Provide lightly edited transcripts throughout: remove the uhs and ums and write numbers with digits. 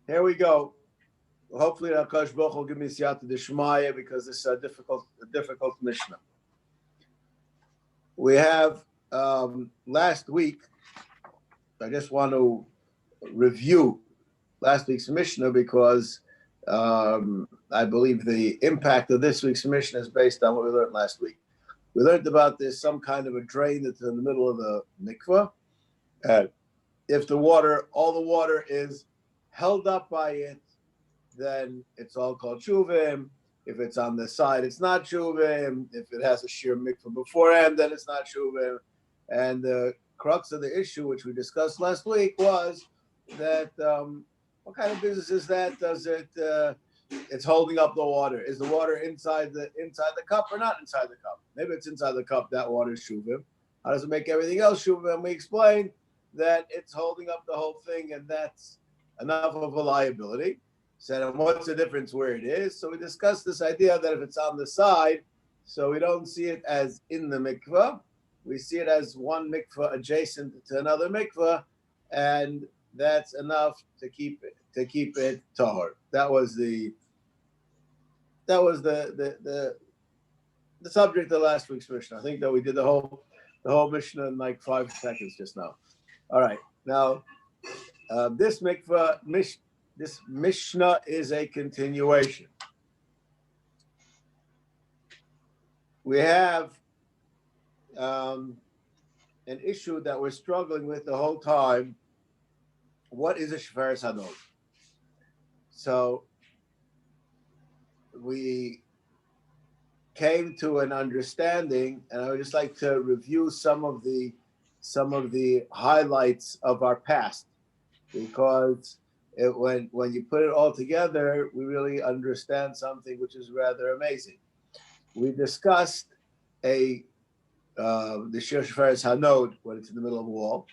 Here we go. Hopefully, Akash Baruch will give me siyata d'shmaya because this is a difficult Mishnah. We have last week. I just want to review last week's Mishnah because I believe the impact of this week's Mishnah is based on what we learned last week. We learned about this some kind of a drain that's in the middle of the mikveh. If all the water is held up by it, then it's all called shuvim. If it's on the side, it's not shuvim. If it has a sheer mikveh beforehand, then it's not shuvim. And the crux of the issue, which we discussed last week, was that what kind of business is that? Does it? It's holding up the water. Is the water inside the cup or not inside the cup? Maybe it's inside the cup. That water is shuvim. How does it make everything else shuvim? And we explained that it's holding up the whole thing, and that's enough of a liability. Said, and what's the difference where it is? So we discussed this idea that if it's on the side, so we don't see it as in the mikveh, we see it as one mikveh adjacent to another mikveh, and that's enough to keep it tahor. That was the subject of last week's Mishnah. I think that we did the whole Mishnah in like 5 seconds just now. All right, now this Mishnah is a continuation. We have an issue that we're struggling with the whole time. What is a Shveres Hanod? So we came to an understanding, and I would just like to review some of the highlights of our past, because when you put it all together, we really understand something which is rather amazing. We discussed the Shveres Hanod when it's in the middle of a wall,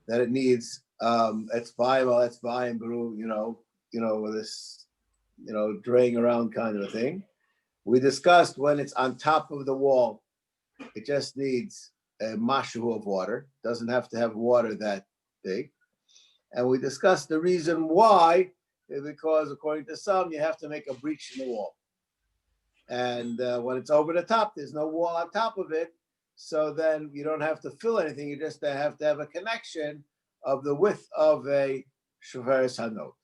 that it needs it's buying brew, with this, draying around kind of a thing. We discussed when it's on top of the wall, it just needs a mashu of water. Doesn't have to have water that big. And we discussed the reason why, because according to some, you have to make a breach in the wall. And when it's over the top, there's no wall on top of it. So then you don't have to fill anything. You just have to have a connection of the width of a Shveres Hanod.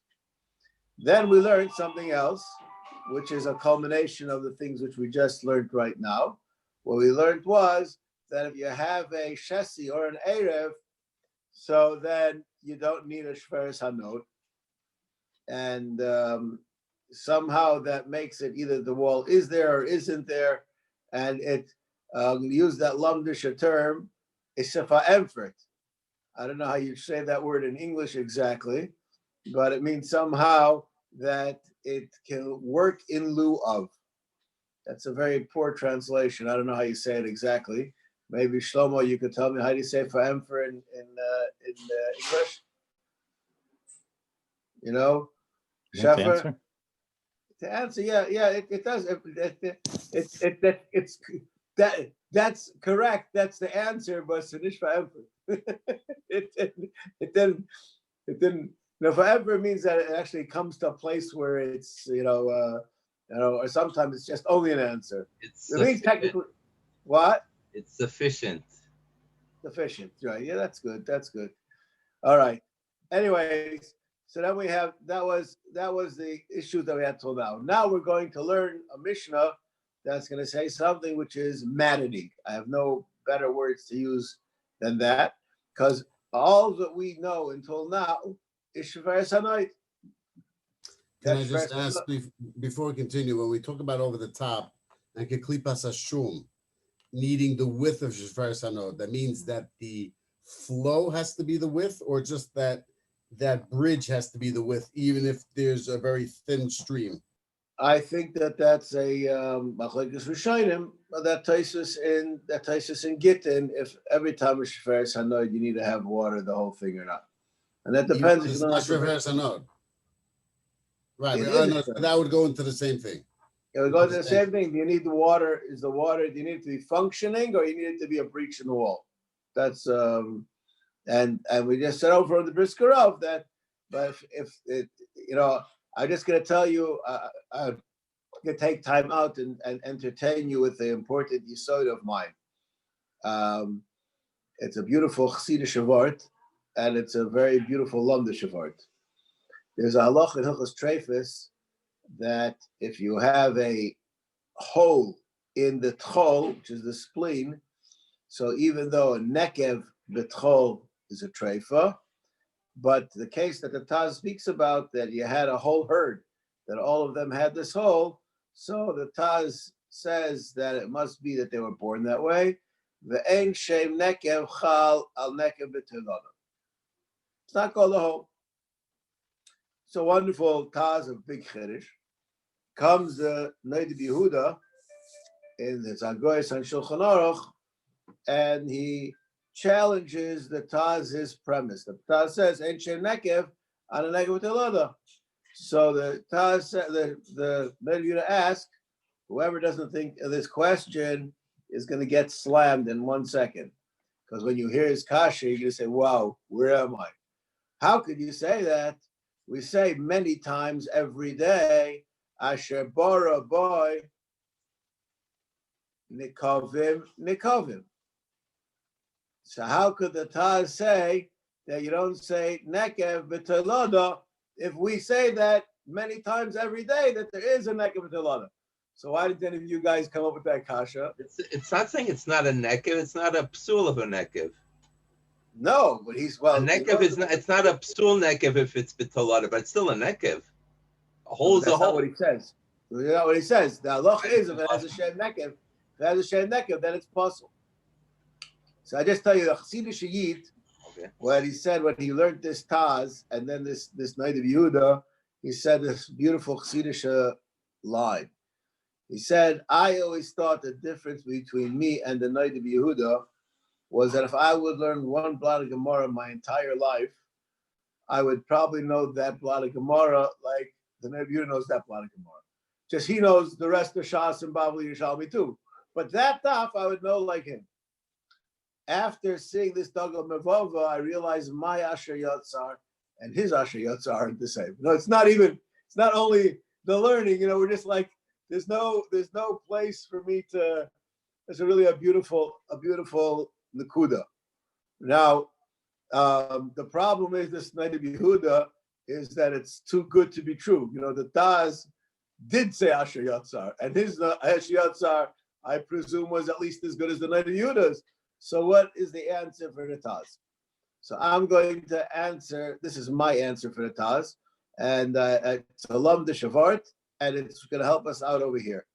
Then we learned something else, which is a culmination of the things which we just learned right now. What we learned was that if you have a Shesi or an Erev, so then you don't need a Shveres Hanod. And somehow that makes it either the wall is there or isn't there. And it, use that Lumdisha term, Isifa Emfert. I don't know how you say that word in English exactly, but it means somehow that it can work in lieu of. That's a very poor translation. I don't know how you say it exactly. Maybe Shlomo, you could tell me how do you say for in English? Shefer. To answer, yeah, it does. That's correct. That's the answer, but it's nicht forever. It didn't. Forever means that it actually comes to a place where it's or sometimes it's just only an answer. It means technically what? It's sufficient. Sufficient, right? Yeah, that's good. All right. Anyways, so then we have that was the issue that we had till now. Now we're going to learn a Mishnah that's going to say something which is maddening. I have no better words to use than that, because all that we know until now is Shveres Hanod. Can I just ask before we continue, when we talk about over the top and Keklipas Hashum needing the width of Shveres Hanod, that means that the flow has to be the width, or just that bridge has to be the width, even if there's a very thin stream? I think that's a machlekes rishonim, that Taisus in Gittin, if every time it's Shveres Hanod you need to have water the whole thing or not, and that depends. It's not Shveres Hanod, right? That would go into the same thing. It would go into the same thing. Do you need the water? Is the water? Do you need it to be functioning, or you need it to be a breach in the wall? That's and we just said over on the Briskerov that But if it, I'm just going to tell you, I'm going to take time out and entertain you with the important yesod of mine. It's a beautiful Chassidish word, and it's a very beautiful Lomdish word. There's a halach in Hilchos Treifus that if you have a hole in the tchol, which is the spleen, so even though a nekev betchol is a treifa, but the case that the Taz speaks about, that you had a whole herd, that all of them had this hole, so the Taz says that it must be that they were born that way. Ve'en shem nekev chal al nekev b'tilana. It's not called a hole. So wonderful Taz of Big Chiddush. Comes the Noid Yehuda in the Zagoyes and Shulchan Aruch, and he challenges the Taz's premise. The Taz says, "Ein shem nekev an a nekev b'tilana." So the Taz, the Noid Yehuda asks, whoever doesn't think of this question is going to get slammed in 1 second. Because when you hear his kasha, you're going to say, wow, where am I? How could you say that? We say many times every day, Asher bara boy, nikavim, nikavim. So how could the Taz say that you don't say nekev b'tilada if we say that many times every day that there is a nekev b'tilada? So why did any of you guys come up with that kasha? It's not saying it's not a nekev. It's not a psul of a nekev. No, but he's A nekev is not. It's not a psul nekev if it's b'tolada, but it's still a nekev. A hole is a hole. That's not what he says. That's not what he says. The halach is if it has a shem nekev, then it's possible. So I just tell you the Chassidish Yid, what he said when he learned this Taz and then this night of Yehuda, he said this beautiful Chassidish line. He said, I always thought the difference between me and the night of Yehuda was that if I would learn one blot of Gemara my entire life, I would probably know that blot of Gemara like the night of Yehuda knows that blot of Gemara. Just he knows the rest of Shas and Bavli Yerushalmi too. But that daf I would know like him. After seeing this Dagel Mevova, I realized my Asher Yotzar and his Asher Yotzar aren't the same. No, it's not only the learning, we're just like, there's no place for me to, it's really a beautiful Nakuda. Now, the problem is this night of Yehuda is that it's too good to be true. The Taz did say Asher Yotzar, and his Asher Yotzar, I presume, was at least as good as the night of Yehuda's. So what is the answer for the Taz? So I'm going to answer, this is my answer for the Taz, and it's a Lom de Shavart, and it's going to help us out over here.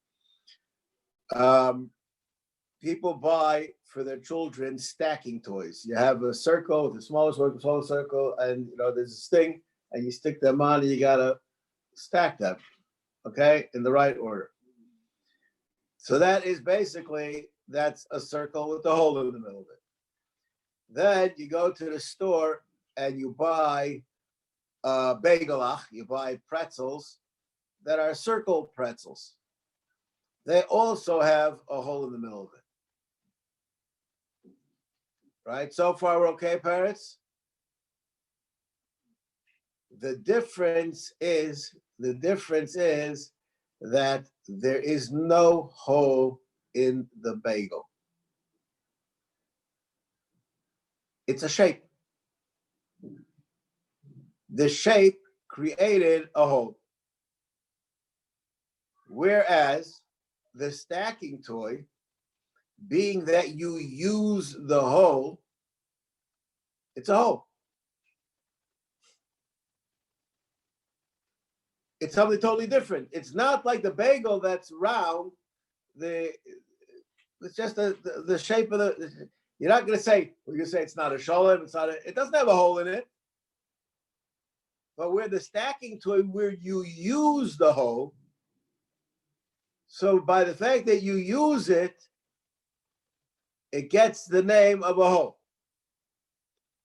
People buy for their children stacking toys. You have a circle, the smallest circle, and there's this thing, and you stick them on, and you got to stack them, okay, in the right order. So that is basically, that's a circle with a hole in the middle of it. Then you go to the store and you buy bagelach, you buy pretzels that are circle pretzels. They also have a hole in the middle of it. Right? So far we're okay, parents? The difference is that there is no hole in the bagel. It's a shape. The shape created a hole. Whereas the stacking toy, being that you use the hole, it's a hole. It's something totally different. It's not like the bagel that's round. It's just the shape of the. You're not going to say, well, you say it's not a sholem, it doesn't have a hole in it. But where the stacking toy, where you use the hole, so by the fact that you use it, it gets the name of a hole.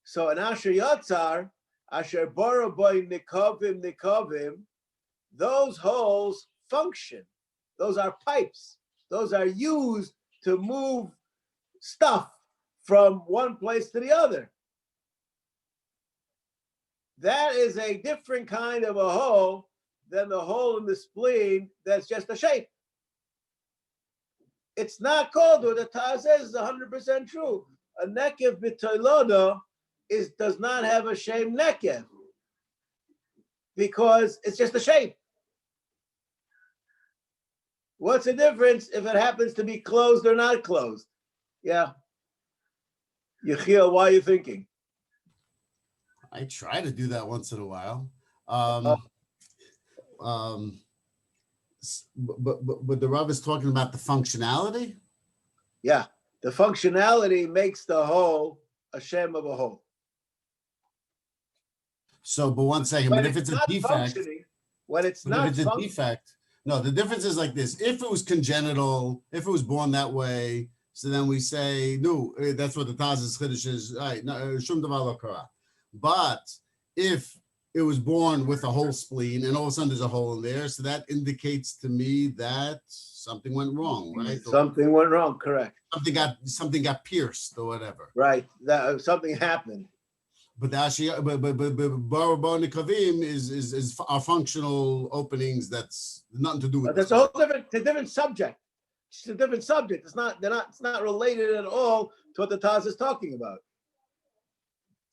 So an Asher Yatzar, Asher Bara Boy Nikavim, those holes function. Those are pipes. Those are used to move stuff from one place to the other. that is a different kind of a hole than the hole in the spleen that's just a shape. It's not called what the Taz says is 100% true. A nekev b'toiloda does not have a shame nekev because it's just a shape. What's the difference if it happens to be closed or not closed? Yeah. Yechiel, why are you thinking? I try to do that once in a while. But the Rav is talking about the functionality? Yeah. The functionality makes the hole a shem of a hole. So, but one second, but if it's a defect, when it's not if it's a defect, no, the difference is like this. If it was congenital, if it was born that way, so then we say, no, that's what the Taz's Chiddush is. Right, no, shum davar lo kara. But if it was born with a whole spleen and all of a sudden there's a hole in there, so that indicates to me that something went wrong, right? Something went wrong, correct. Something got pierced or whatever. Right, that something happened. But Barabon Kavim is our functional openings. That's nothing to do with. That's a whole different subject. It's a different subject. It's not related at all to what the Taz is talking about.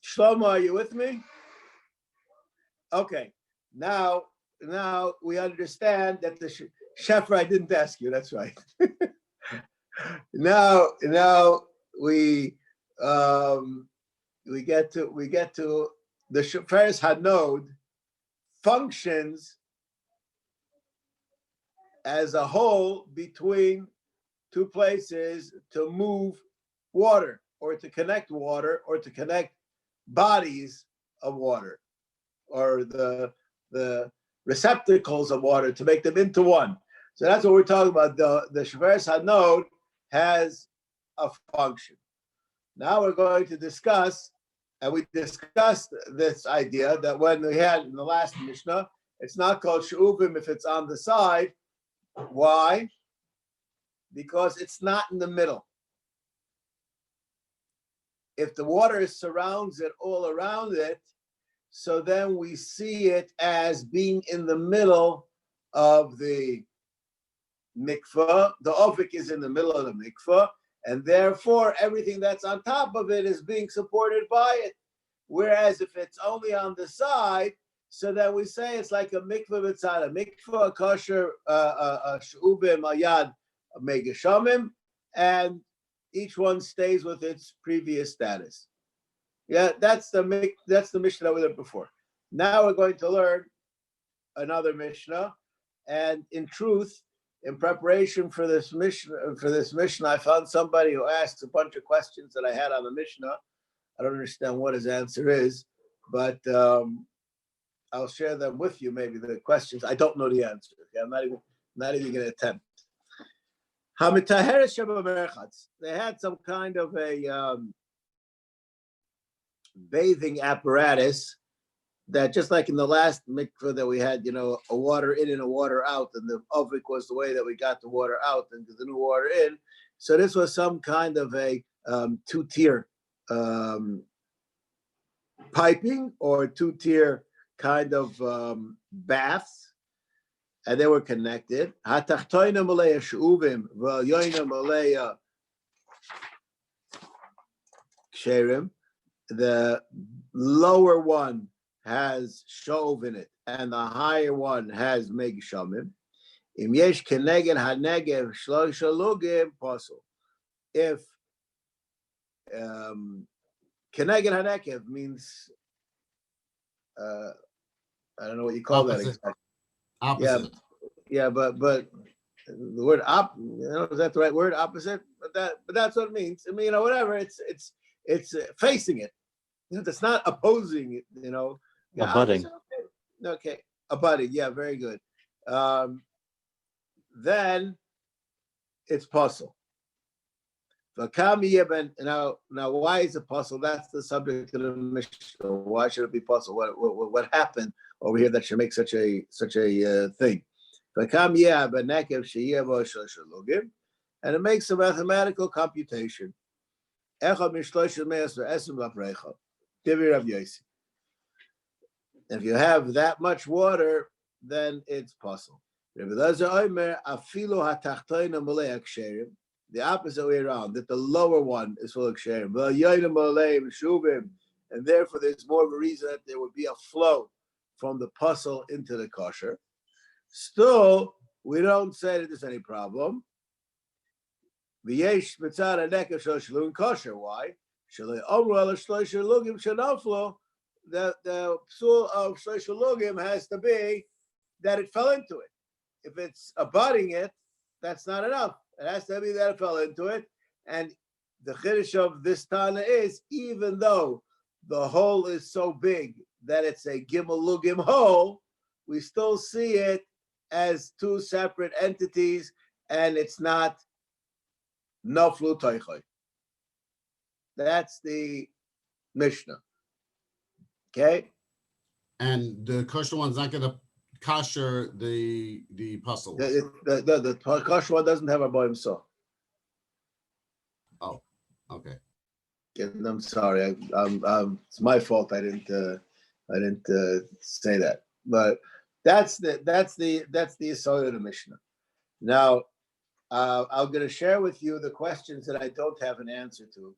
Shlomo, are you with me? Okay. Now we understand that the Shefer, I didn't ask you. That's right. now we get to the Shefer's Hanod functions as a hole between two places to move water or to connect water or to connect bodies of water or the receptacles of water to make them into one. So that's what we're talking about. The Shefer's Hanod has a function. Now we're going to discuss, and we discussed this idea that when we had in the last Mishnah, it's not called She'uvim if it's on the side. Why? Because it's not in the middle. If the water surrounds it all around it, so then we see it as being in the middle of the mikveh. The ovik is in the middle of the mikveh, and therefore everything that's on top of it is being supported by it. Whereas if it's only on the side, so then we say it's like a mikveh b'tzad, a mikveh, a kosher, a she'ubim, a yad, a megashamim, and each one stays with its previous status. Yeah, that's the Mishnah that we learned before. Now we're going to learn another Mishnah, and in truth, in preparation for this Mishnah, I found somebody who asked a bunch of questions that I had on the Mishnah. I don't understand what his answer is, but I'll share them with you. Maybe the questions I don't know the answer. Okay? I'm not even going to attempt. They had some kind of a bathing apparatus that, just like in the last mikveh that we had, a water in and a water out, and the ovik was the way that we got the water out and the new water in. So this was some kind of a two-tier piping or two-tier kind of baths, and they were connected. The lower one has shov in it, and the higher one has megshamim. Im yesh keneged hanegev shlosha lugim pasul. If keneged hanegev means I don't know what you call opposite. That exactly. Opposite. Yeah, but the word is that the right word? Opposite, but that's what it means. I mean, whatever. It's facing it. That's not opposing it. Yeah, abutting. Okay, abutting. Yeah, very good. Then it's puzzle. Now, why is it puzzle? That's the subject of the Mishnah. Why should it be puzzle? What happened over here that should make such a thing? And it makes a mathematical computation. If you have that much water, then it's possible. The opposite way around, that the lower one is full of ksherim. And therefore there's more of a reason that there would be a flow from the puzzle into the kosher. Still, we don't say that there's any problem. V'yesh mitzad hanekef shel shalom kosher. Why? Shalei omru ala shloisha lugim shenaflo. The psul of shloisha lugim has to be that it fell into it. If it's abutting it, that's not enough. It has to be that it fell into it. And the chiddush of this Tana is, even though the hole is so big that it's a gimel lugim hole, we still see it as two separate entities, and it's not naflu toichoy. That's the Mishnah. Okay? And the kosher one's not going to kosher the puzzle. The kosher one doesn't have a boy himself. Oh, okay. I'm sorry. It's my fault. I didn't say that. But that's the Yesod of the Mishnah. Now, I'm going to share with you the questions that I don't have an answer to.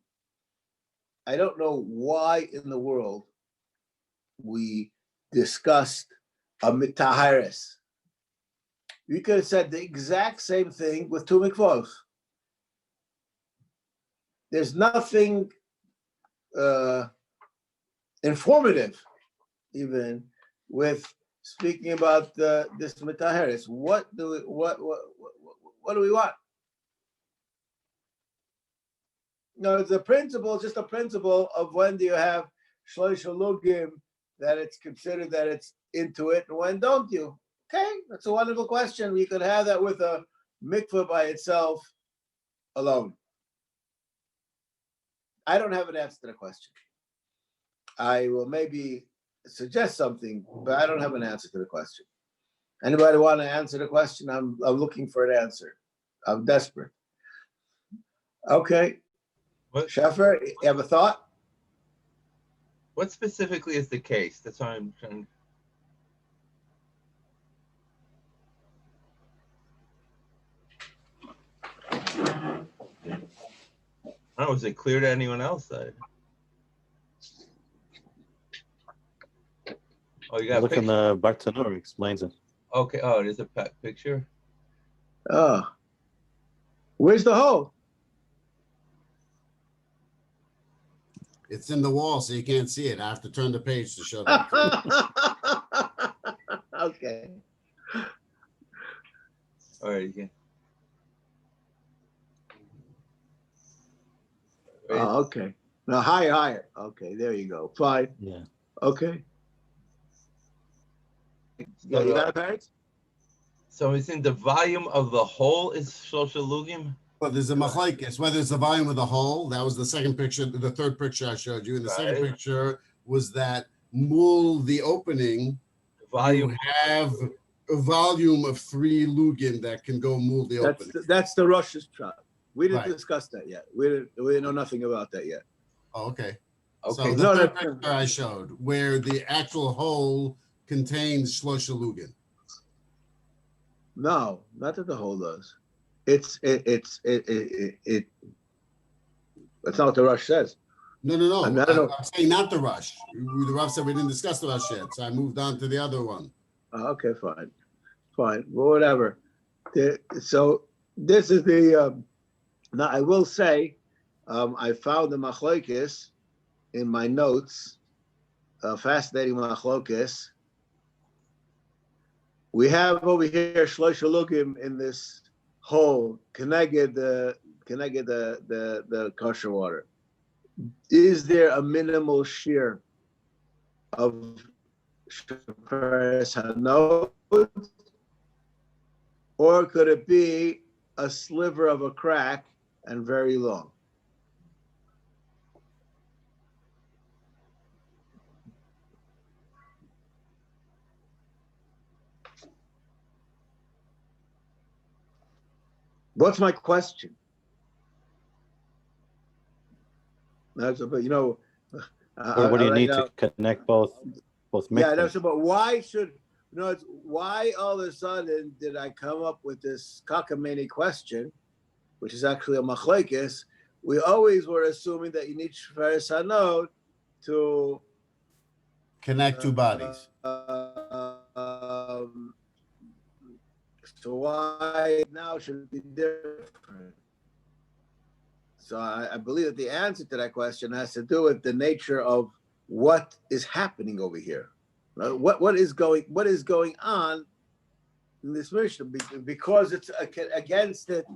I don't know why in the world we discussed a mitaharis. We could have said the exact same thing with two mikvos. There's nothing informative, even with speaking about this mitaharis. What do we want? No, it's a principle, just a principle of when do you have shloisha lugim, that it's considered that it's into it, and when don't you? Okay, that's a wonderful question. We could have that with a mikveh by itself alone. I don't have an answer to the question. I will maybe suggest something, but I don't have an answer to the question. Anybody want to answer the question? I'm looking for an answer. I'm desperate. Okay. Sheffer, you have a thought? What specifically is the case? That's why I'm trying. Oh, is it clear to anyone else? Oh, you got look in the Bartanur explains it. Okay. Oh, it is a picture. Oh, where's the hole? It's in the wall, so you can't see it. I have to turn the page to show that. Okay. All right, again. Oh, okay. Now higher. Okay, there you go. Fine. Yeah. Okay. Yeah, you got it, Parents? So it's in the volume of the hole is shloshah lugim? Well, there's a machlekes, whether it's the volume of the hole. That was the second picture, the third picture I showed you. And the second picture was that mul the opening, Volume. you have a volume of 3 lugim that can go mul the opening. That's the Rosh's shot. We didn't discuss that yet. We know nothing about that yet. Oh, okay. Okay. So the third picture I showed, where the actual hole contains shloshah lugim. No, not that the hole does. It's not what the Rosh says. No. I'm saying not the Rosh. The Rav said we didn't discuss the Rosh yet, so I moved on to the other one. Okay, fine. Well, whatever. So this is the. Now I will say, I found the machlokes in my notes. Fascinating machlokes. We have over here shloisha lugim in this hole, connected the kosher water. Is there a minimal shear of sheparis hanot, or could it be a sliver of a crack and very long? What's my question? That's, but what do you need to connect both? both Yeah, mikvahs. so, but why should why all of a sudden did I come up with this cockamamie question, which is actually a machlekes? We always were assuming that you need Shveres Hanot to Connect two bodies. So why now should it be different? So I believe that the answer to that question has to do with the nature of what is happening over here. What is going on in this Mishnah? Because it's against it,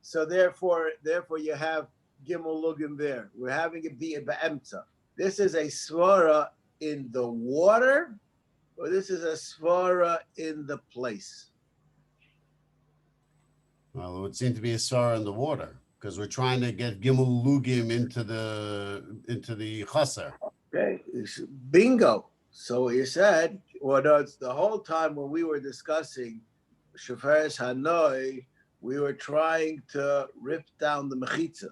so therefore you have Gimel Lugim there. We're having it be a Ba'emtza. This is a svara in the water, or this is a svara in the place? Well, it would seem to be a sar in the water because we're trying to get Gimel Lugim into the chaser. Okay, bingo. So you said, it's the whole time when we were discussing Sheferes Hanoi, we were trying to rip down the mechitza.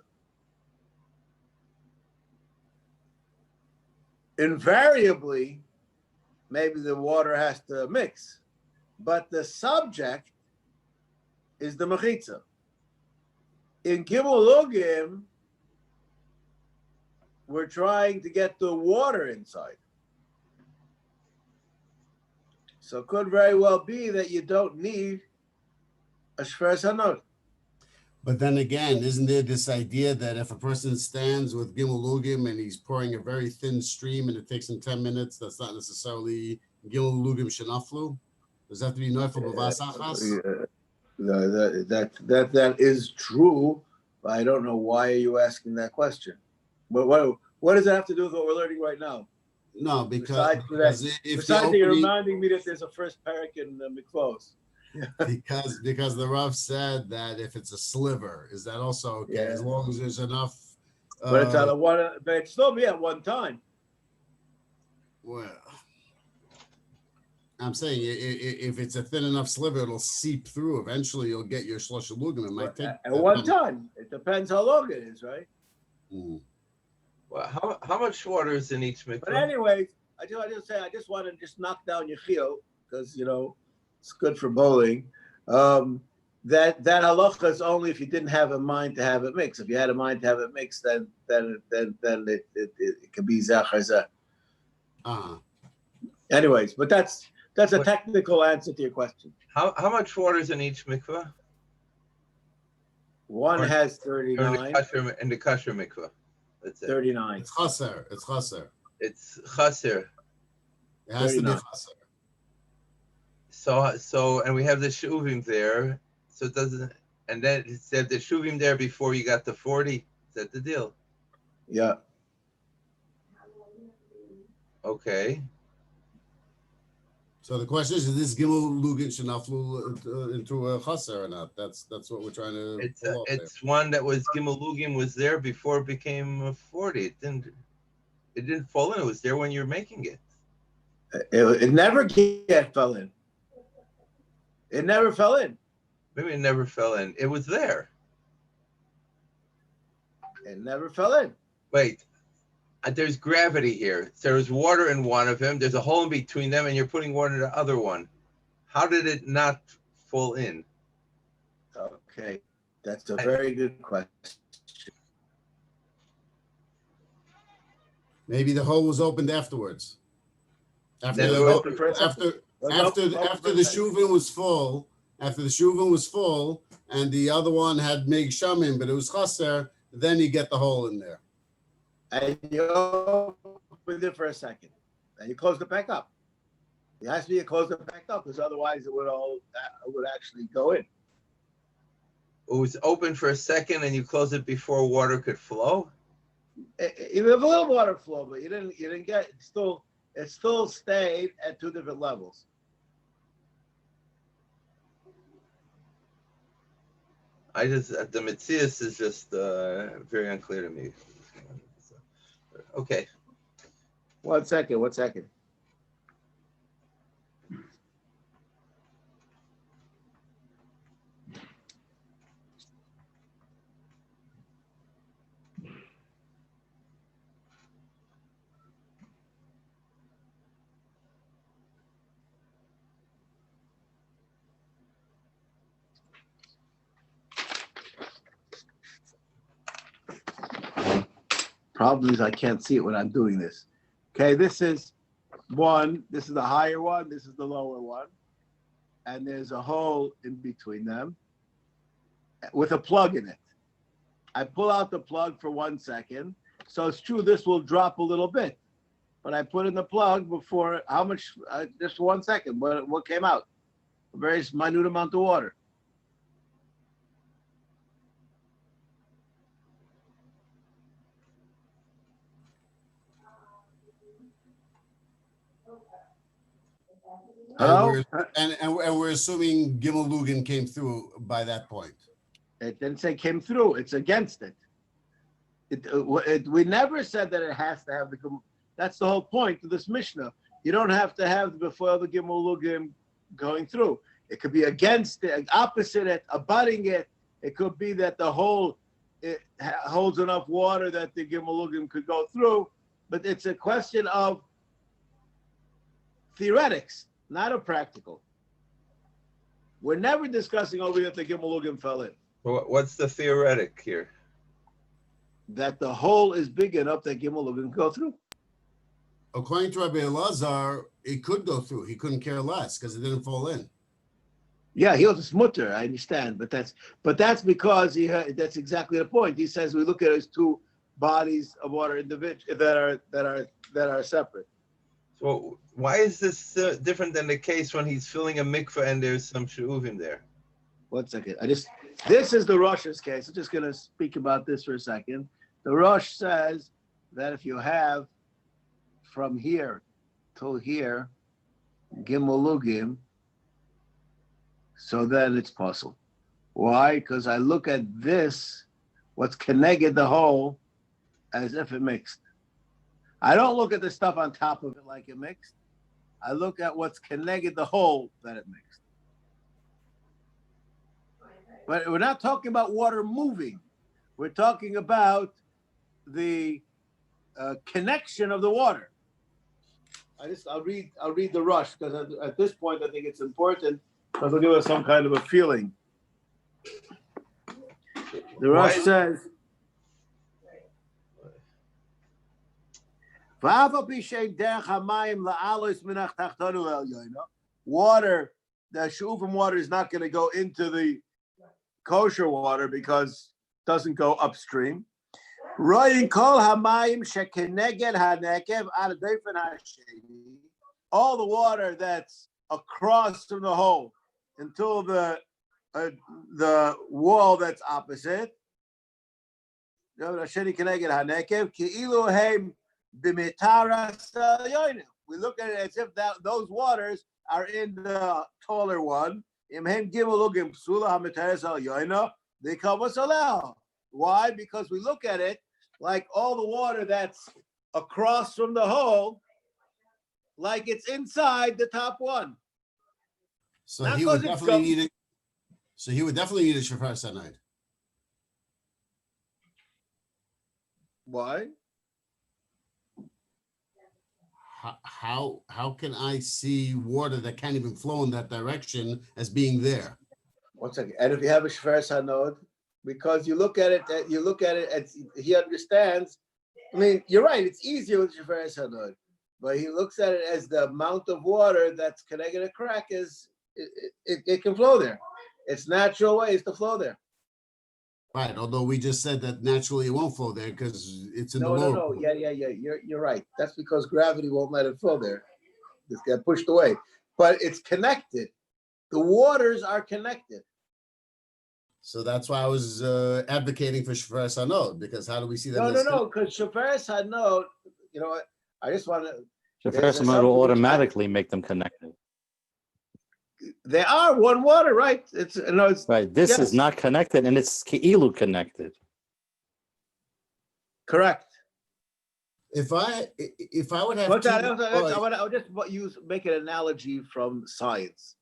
Invariably, maybe the water has to mix, but the subject is the mechitza. In Gimel Lugim, we're trying to get the water inside. So it could very well be that you don't need a Shveres Hanot. But then again, isn't there this idea that if a person stands with Gimel Lugim and he's pouring a very thin stream and it takes him 10 minutes, that's not necessarily Gimel Lugim Shenaflu? Does that have to be Neufel B'Vasachas? That is true, but I don't know why are you asking that question. But what does it have to do with what we're learning right now? No, because besides that you're reminding me that there's a first parak in Mikvaot. because the Rav said that if it's a sliver, is that also okay? Yeah. As long as there's enough. But it's on but it's still be at one time. Well, I'm saying if it's a thin enough sliver, it'll seep through. Eventually, you'll get your shlosh lugim. It might take at one time. It depends how long it is, right? Mm. Well, how much water is in each mikvah? But anyway, I just want to knock down your chiyuv because it's good for bowling. That halacha is only if you didn't have a mind to have it mixed. If you had a mind to have it mixed, then it could be zachar. Anyways, but that's a technical answer to your question. How much water is in each mikvah? One has 39. In the kasher mikvah. That's it. 39. It's chaser. It's chaser. It's chaser. It has 39. To be chaser. So, and we have the shuvim there. So it doesn't, and then it said the shuvim there before you got to 40. Is that the deal? Yeah. Okay. So the question is this Gimel Lugin Shenaflu into a chaser or not? That's what we're trying to. It's one that was Gimel Lugin was there before it became 40. It didn't fall in. It was there when you were making it. It never fell in. It never fell in. Maybe it never fell in. It was there. It never fell in. Wait. There's gravity here. So there's water in one of them. There's a hole in between them, and you're putting water in the other one. How did it not fall in? Okay. That's a very good question. Maybe the hole was opened afterwards. After the shuvin was full, and the other one had meg shamin, but it was chaser, then you get the hole in there. And you open it for a second, and you close it back up. It has to be closed it back up because otherwise it would actually go in. It was open for a second, and you close it before water could flow. You have a little water flow, but you didn't get it. It still stayed at two different levels. The Metzias is just very unclear to me. Okay. One second. Problem is I can't see it when I'm doing this. Okay, this is one. This is the higher one. This is the lower one. And there's a hole in between them with a plug in it. I pull out the plug for 1 second. So it's true this will drop a little bit. But I put in the plug before, how much, just 1 second, what came out? A very minute amount of water. Hello? And we're assuming Gimel Lugan came through by that point. It didn't say came through, it's against it. We never said that it has to have the, that's the whole point of this Mishnah. You don't have to have before the Gimel Lugim going through. It could be against it, opposite it, abutting it. It could be that the hole it holds enough water that the Gimel Lugim could go through. But it's a question of theoretics, not a practical. We're never discussing over that the Gimel Lugim fell in. What's the theoretic here? That the hole is big enough that Gimel Lugim can go through. According to Rabbi Elazar, it could go through. He couldn't care less because it didn't fall in. Yeah, he was a smutter, I understand, but that's because that's exactly the point. He says we look at it as two bodies of water individual that are separate. So why is this different than the case when he's filling a mikveh and there's some shuvim there? 1 second. This is the Rosh's case. I'm just going to speak about this for a second. The Rosh says that if you have from here till here, Gimel Lugim, so then it's possible. Why? Because I look at this, what's connected the whole, as if it mixed. I don't look at the stuff on top of it like it mixed. I look at what's connected the whole that it mixed. But we're not talking about water moving. We're talking about the connection of the water. I'll read the Rush because at this point I think it's important because it'll give us some kind of a feeling. The Rush says, water, the shuvim water is not going to go into the kosher water because it doesn't go upstream. All the water that's across from the hole until the wall that's opposite. We look at it as if those waters are in the taller one. Why? Because we look at it like all the water that's across from the hole, like it's inside the top one. So he would definitely need it. So he would definitely need a shofar sanai. Why? How can I see water that can't even flow in that direction as being there? 1 second. And if you have a shofar sanod, because you look at it as he understands. I mean, you're right. It's easier with shofar sanod, but he looks at it as the amount of water that's connected a crack is it can flow there. It's natural ways to flow there. Right. Although we just said that naturally it won't flow there because it's in the lower. No. Yeah. You're right. That's because gravity won't let it flow there. It's got pushed away. But it's connected. The waters are connected. So that's why I was advocating for shofar sanod, because how do we see that? No. Because shofar sanod, you know what? I just want to. Shofar sanod will automatically make them connected. They are one water, right? It's right. This is not connected, and it's keilu connected. Correct. If I would have, I'll just make an analogy from science.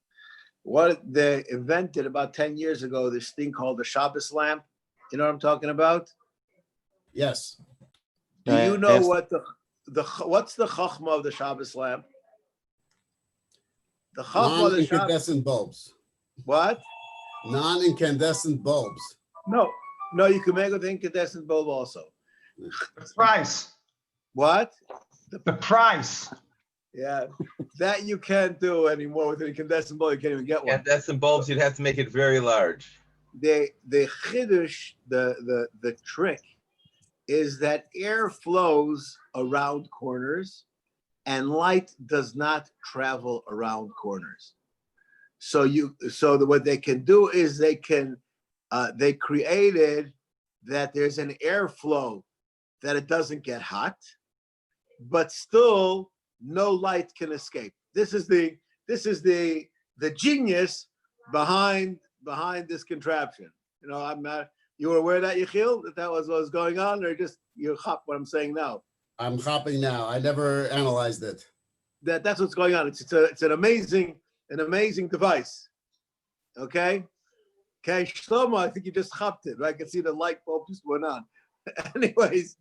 What they invented about 10 years ago, this thing called the Shabbos lamp. You know what I'm talking about? Yes. Do you know what what's the chachma of the Shabbos lamp? The chachma of the non-incandescent bulbs. What? Non-incandescent bulbs. No, you can make it with incandescent bulb also. The price. What? The price. Yeah, that you can't do anymore with an incandescent bulb. You can't even get one. Incandescent bulbs, you'd have to make it very large. The chiddush, the trick, is that air flows around corners, and light does not travel around corners. So what they can do is they created that there's an airflow that it doesn't get hot, but still no light can escape. This is the genius behind this contraption. You know, I'm not. You were aware of that, Yechiel, that was what was going on, or just you hop what I'm saying now? I'm hopping now. I never analyzed it. That's what's going on. It's an amazing device. Okay, Shlomo, I think you just hopped it. Right? I can see the light bulb just went on. anyways,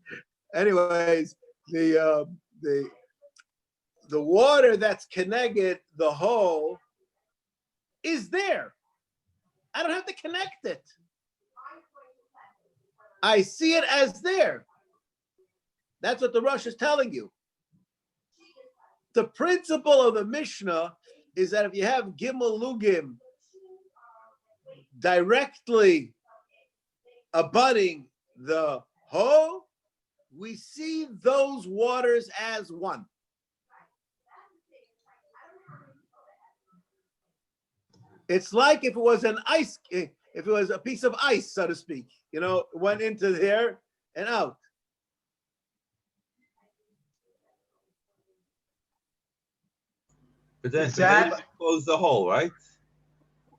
the water that's connected the hole is there. I don't have to connect it. I see it as there. That's what the Rosh is telling you. The principle of the Mishnah is that if you have Gimel Lugim directly abutting the hole, we see those waters as one. It's like if it was if it was a piece of ice, so to speak, you know, went into there and out. But then you close the hole, right?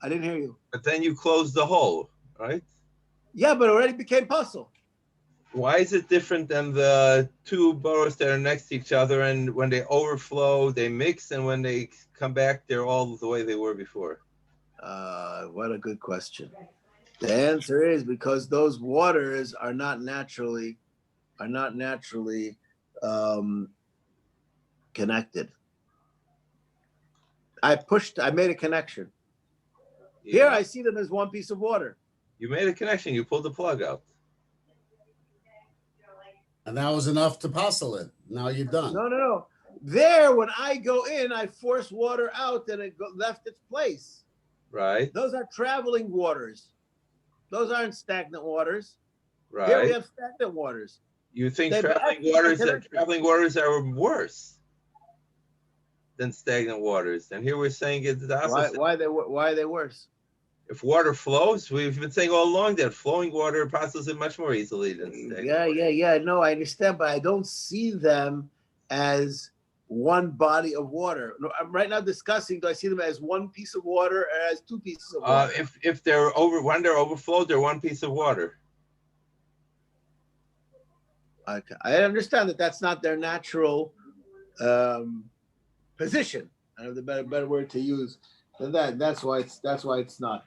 I didn't hear you. But then you close the hole, right? Yeah, but it already became puzzle. Why is it different than the two boroughs that are next to each other, and when they overflow, they mix, and when they come back, they're all the way they were before? What a good question. The answer is because those waters are not naturally connected. I made a connection. Yeah. Here I see them as one piece of water. You made a connection. You pulled the plug out. And that was enough to puzzle it. Now you're done. No. There, when I go in, I force water out and it left its place. Right. Those are traveling waters. Those aren't stagnant waters. Right. Here we have stagnant waters. You think traveling waters are worse than stagnant waters? And here we're saying it's the opposite. Why are they worse? If water flows, we've been saying all along that flowing water processes it much more easily than stagnant water. Yeah. No, I understand, but I don't see them as one body of water. No, I'm right now discussing, do I see them as one piece of water or as two pieces of water? If when they're overflowed, they're one piece of water. Okay. I understand that that's not their natural position. I have the better word to use than that. That's why it's not.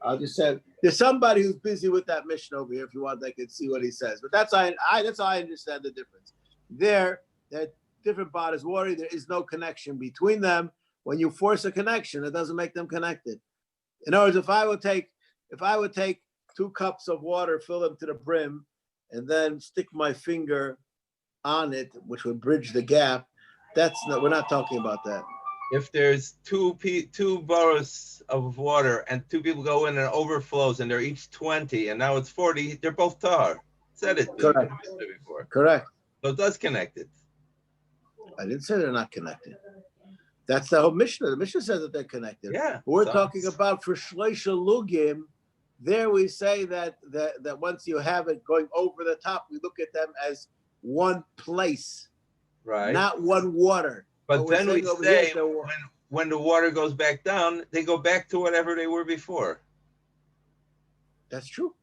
I'll just say there's somebody who's busy with that mission over here. If you want, they can see what he says. But that's how I understand the difference. They're different bodies of water. There is no connection between them. When you force a connection, it doesn't make them connected. In other words, if I would take 2 cups of water, fill them to the brim, and then stick my finger on it, which would bridge the gap, we're not talking about that. If there's two boroughs of water and 2 people go in and it overflows and they're each 20 and now it's 40, they're both tar. Said it Correct. Before. Correct. So it does connect it. I didn't say they're not connected. That's the whole Mishnah. The Mishnah says that they're connected. Yeah. We're talking about for Shleisha Lugim. There we say that once you have it going over the top, we look at them as one place, right? Not one water. But then we say when the water goes back down, they go back to whatever they were before. That's true.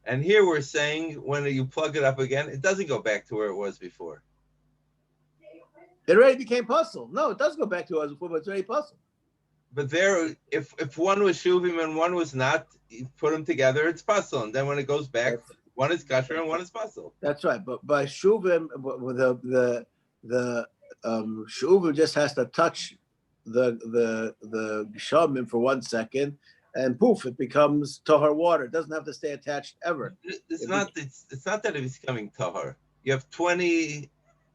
And here we're saying when you plug it up again, it doesn't go back to where it was before. It already became puzzle. No, it does go back to where it was before, but it's already puzzle. But there, if one was shuvim and one was not, you put them together, it's puzzle. And then when it goes back, one is kasher and one is puzzle. That's right. But by shuvim, the shuvim just has to touch the gshamim for 1 second, and poof, it becomes tahar water. It doesn't have to stay attached ever. It's not that it is becoming tahar. You have 20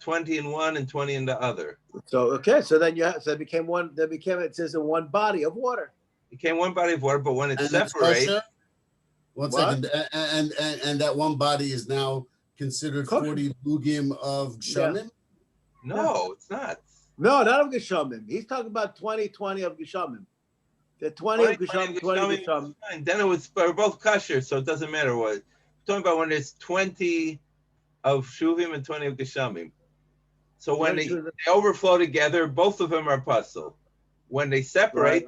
in one and 20 in the other. So okay, so then it became one. It says in one body of water. It became one body of water, but when it And separates, one What? second, and that one body is now considered Kosher. 40 lugim of gshamim. no, it's not. No, not of geshamim. He's talking about 20 of geshamim. The 20 of geshamim, 20 of geshamim. Fine. Then we're both kosher, so it doesn't matter what. We're talking about when there's 20 of shuvim and 20 of geshamim. So when they overflow together, both of them are puzzle. When they separate,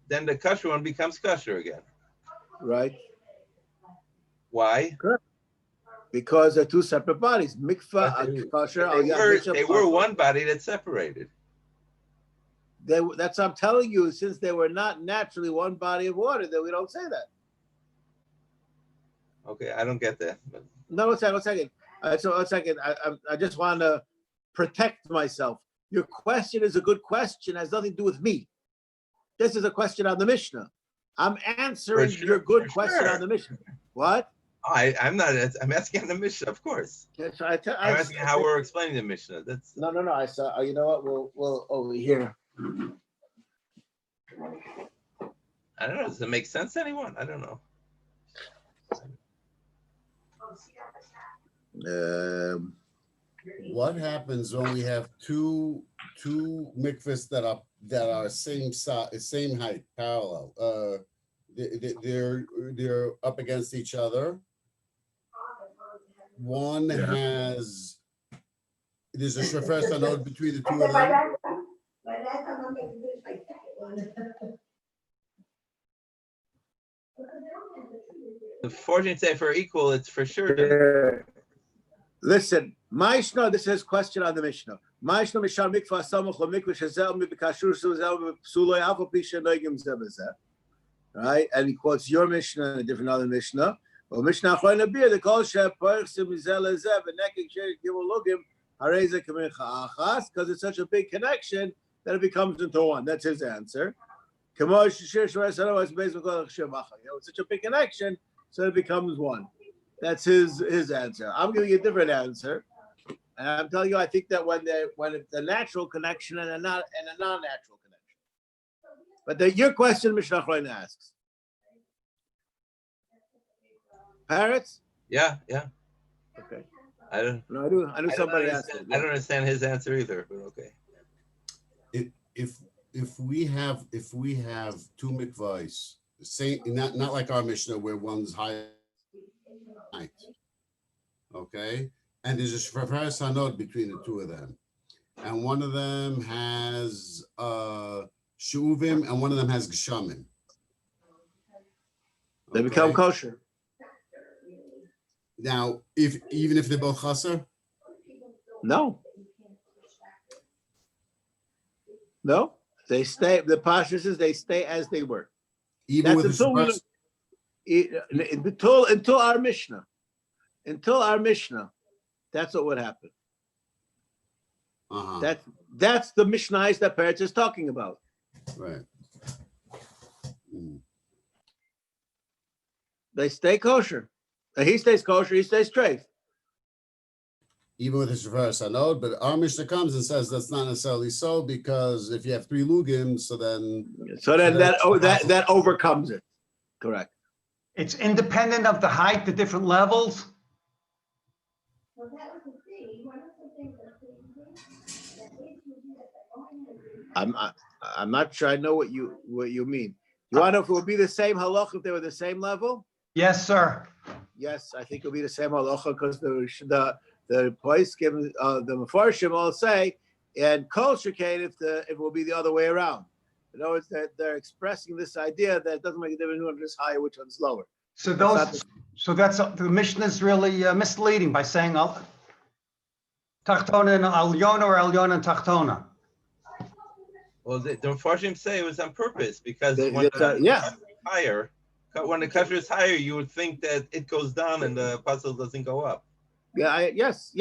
then the kosher one becomes kosher again. Right. Why? Because they're two separate bodies. Mikvah, kosher. They were one body that separated. That's what I'm telling you. Since they were not naturally one body of water, then we don't say that. Okay, I don't get that. But... No, one second. So one second. I just want to protect myself. Your question is a good question. It has nothing to do with me. This is a question on the Mishnah. I'm answering your good question on the Mishnah. What? I'm not. I'm asking on the Mishnah, of course. Yeah, so I'm asking how we're explaining the Mishnah. That's no. I saw. You know what? We'll over here. I don't know. Does it make sense to anyone? I don't know. What happens when we have two mikvahs that are same size, same height, parallel? They're up against each other. One has there's a shofar sanod between the two of them. The fortune say for equal, it's for sure. Listen, Mishnah, this is question on the Mishnah. Mishnah Mishal Mikvah Samuch Mikvah Shazel Mikashur Suzel Psuloi Alpha Pisha Noigim Zebazeh. Right? And he quotes your Mishnah and a different other Mishnah. Well, Mishnah Choyna Bir, the Kol Sheh Perchsim Mizel Ezeh, and Nekik Sher Gimel Lugim, Hareze Kamincha Achas, because it's such a big connection that it becomes into one. That's his answer. It's such a big connection, so it becomes one. That's his answer. I'm giving you a different answer, and I'm telling you, I think that when it's a natural connection and a non-natural connection. But your question, Mishnah Choyna asks. Parrots? Yeah. Okay. I don't. No, I knew somebody asked it. I don't understand his answer either, but okay. If we have two mikvahs, same, not like our Mishnah where one's high, okay, and there's a shofar sanod between the two of them, and one of them has shuvim and one of them has geshamim. They become kosher. Now, even if they're both chaser? No, they stay. The pashas is they stay as they were. Even with until our Mishnah. Until our Mishnah, that's what would happen. That's the Mishnayos that Peretz is talking about. Right. They stay kosher. He stays kosher. He stays straight. Even with the shofar sanod, but our Mishnah comes and says that's not necessarily so, because if you have three lugim, so then that overcomes it. Correct. It's independent of the height, the different levels. I'm not sure I know what you mean. You want to know if it would be the same halacha if they were the same level? Yes, sir. Yes, I think it would be the same halacha because the poskim, the Mefarshim all say, and kol shekain if it will be the other way around. In other words, they're expressing this idea that it doesn't make a difference which one is higher, which one's lower. So the Mishnah is really misleading by saying tachtona and alyona or alyona and tachtona. Well, the Mefarshim say it was on purpose because when the kasher is higher, you would think that it goes down and the puzzle doesn't go up. Yeah, yes,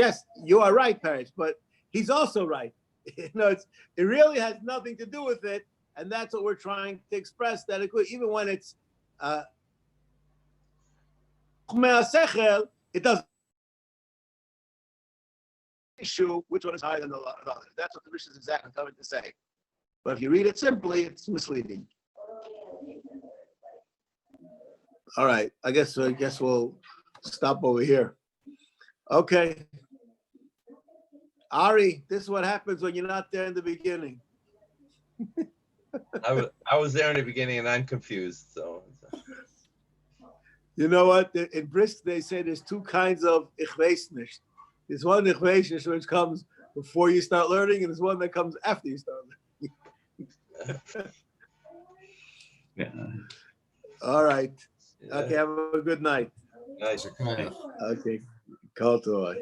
you are right, Paris, but he's also right. It really has nothing to do with it, and that's what we're trying to express. That it could, even when it's it doesn't issue which one is higher than the other. That's what the Mishnah is exactly coming to say. But if you read it simply, it's misleading. All right, I guess we'll stop over here. Okay. Ari, this is what happens when you're not there in the beginning. I was there in the beginning and I'm confused. So you know what? In Brisk, they say there's two kinds of ich weiß nicht. There's one ich weiß nicht which comes before you start learning, and there's one that comes after you start learning. Yeah. All right. Okay, have a good night. nice. Okay. Call to